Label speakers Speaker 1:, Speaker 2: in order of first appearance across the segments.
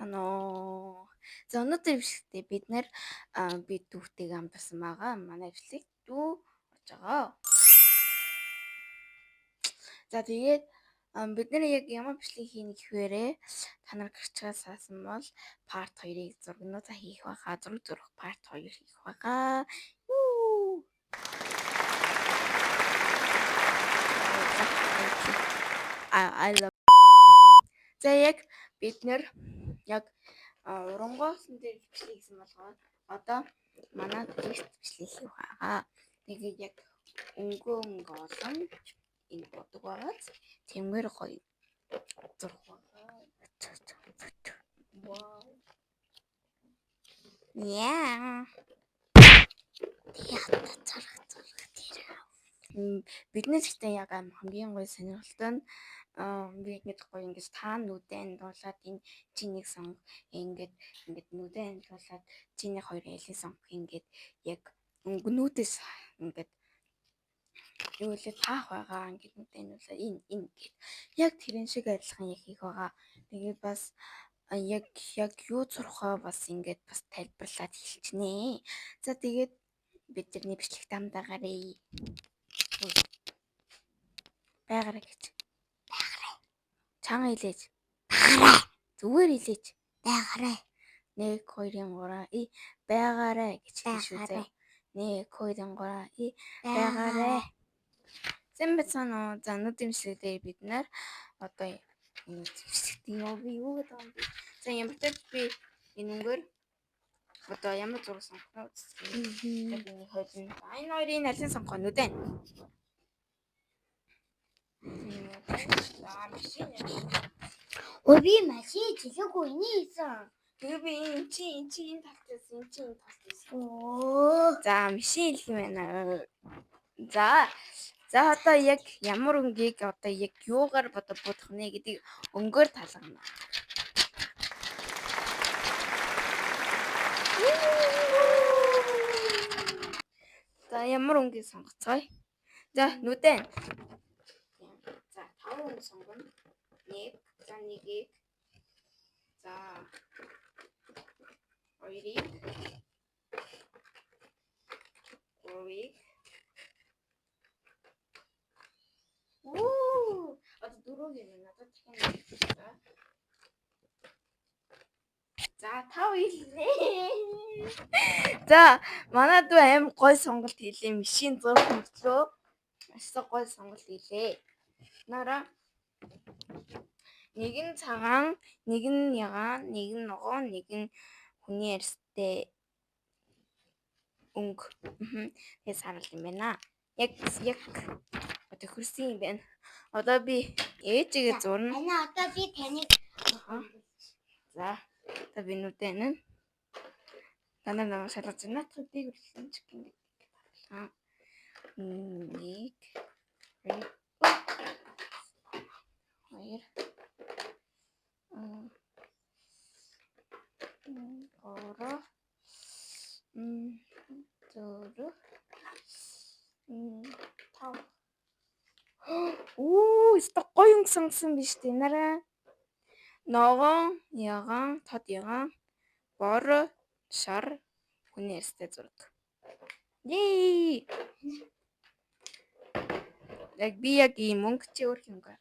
Speaker 1: Байцгаана уу. За өнөөдөр бичлэгтээ бид нэр би дүүтэйгээ хамтарсан байгаа. Манай бичлэг дүү орж байгаа. За тэгээд бид нэр яг ямар бичлэг хийнэ гэхвээрээ та нар гэрчээ саасан бол part 2-ыг зургнуудаа хийх байгаа. Зурх part 2 хийх байгаа. I love. За яг бид нэр яг урангоосон дээр бичлэг хийсэн болгоод одоо манай тест бичлэг хийх байгаа. Тэгээд яг өнгөө олон энэ бодог байгаа. Тэмгээр гоё зурх байгаа. Вау. Яа. Бидний гэхдээ яг хамгийн гоё сонирхолтой нь би ингэж гоё ингэж та нүдэн дуулаад энэ чинийг сонг ингэж нүдэн дуулаад чиний хоёр айлын сонгох ингэж яг өнгөнүүдээс ингэж юу л таах байгаа ингэж нүдэн дуулаад энэ гэж яг тэрэн шиг адилхан яг хийх байгаа. Тэгээд бас яг юу зурхаа бас ингэж бас тайлбарлаад хэлчихнэ. За тэгээд бидний бичлэг дамдаагаарай. Байгаарай гэж. Чанга хэлээч. Байгаарай. Зүгээр хэлээч. Байгаарай. 1 2 3 байгаарай гэж хэлж шүү дээ. 1 2 3 байгаарай. Зэмбэцэн оо за өнөөдрийн бичлэгтээ бид нар одоо энэ бичлэгтээ юу гэдэг юм бэ? За ямар ч би энэ өнгөөр одоо ямар зураг сонгох вэ? Энэ хоёрын алин сонгох нь үдэ.
Speaker 2: Оби машин чилээгүй нээсэн.
Speaker 1: Тэгээ би энэ чинь талтаас энэ чинь талтаас.
Speaker 2: Оо.
Speaker 1: За машин хэлэх юм байна. За одоо яг ямар өнгийг одоо яг юугаар бодох нэ гэдгийг өнгөөр талгана. За ямар өнгийг сонгоцгоё. За нүдэн. За 5 өнг сонгоно. 1 за 1-ийг. За 2-ийг. 3-ийг. Одоо 4-ийг надад дахин. За 5 хэлээ. За манай дүү аим гой сонголт хийлээ. Машин зурх мөртлөө маш гой сонголт хийлээ. Нара нэг нь цагаан, нэг нь ягаан, нэг нь ногоон, нэг нь хүний арьстай өнг. Тэгээ сарал юм байна. Яг одоо хөрсөн юм байна. Одоо би ээжигээ зурна.
Speaker 2: Одоо би таныг
Speaker 1: За одоо би нүдэн нь танаа намайг шалгаж байна. Тэгийг үлдсэн ч гин. 1 2 гоё сонгосон биз дээ нараа. Ногоон, ягаан, тод ягаан, бор, шар, хүний арьстай зураг. Yay! Яг би яг ийм мөнгө чи өөр юм гээ.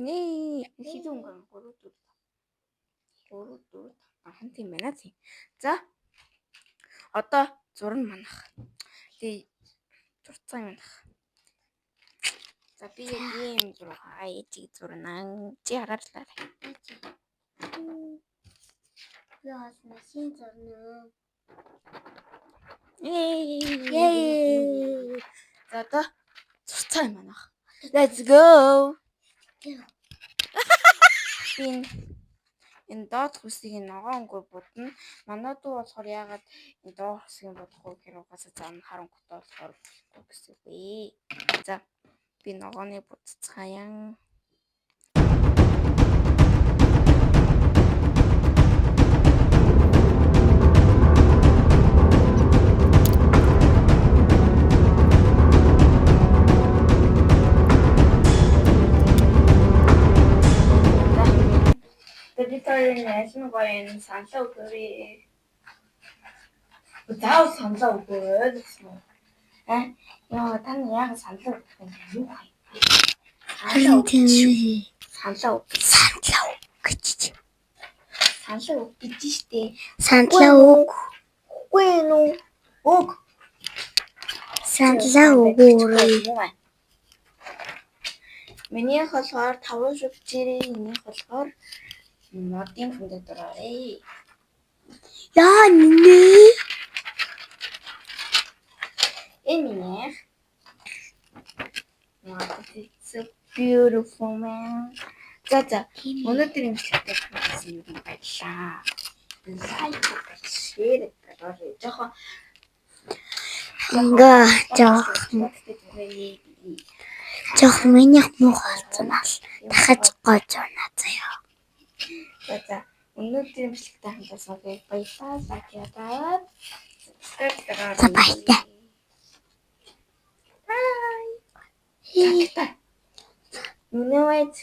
Speaker 1: Нээ, хэдэн өнгө 3 4 ахан тийм байна тий. За одоо зурна манах. Тэгээ зурцсан юм манах. За би яг ийм зураг ээжийг зурна. Чи хараачлаа.
Speaker 2: яас машин зурна.
Speaker 1: Yay! За одоо зурцсан юм манах. Let's go. Энэ доод хүсийг ногоон өнгөөр будна. Манай дүү болохоор яагаад энэ доод хүсийг бодохгүй гэхээр угаасаа зам харангуйтай болохоор гэсэн үг. За би ногооны будцгаая. аль нь гоё юм саналаа өгөөрэй. Заавал саналаа өгөөрэй гэсэн үү? Яа, та нар яагаад саналаа өгөх юм бэ? Юу хай?
Speaker 2: Харин тийм ээ.
Speaker 1: Саналаа өг.
Speaker 2: Саналаа өгч.
Speaker 1: Саналаа өг гэж штэ.
Speaker 2: Саналаа өг.
Speaker 1: Үгүй нүү. Өг.
Speaker 2: Саналаа өгөөрэй.
Speaker 1: Минийх болохоор 5 шүгчээрээ, энийх болохоор модын хүндэт дураарэ.
Speaker 2: Яа нэ.
Speaker 1: Минийх. It's so beautiful man. За. Өнөөдөр имжлэгтэй байсан юм баярлаа. Лайк шеэр дараарай. Жохоо
Speaker 2: Жох миний мух болцоонал дахиж гож байна заяа.
Speaker 1: За. Өнөөдөр имжлэгтэй хамтаасаа баярлаа. Лайк яагаад.
Speaker 2: За баярлалаа.
Speaker 1: Bye. You know it.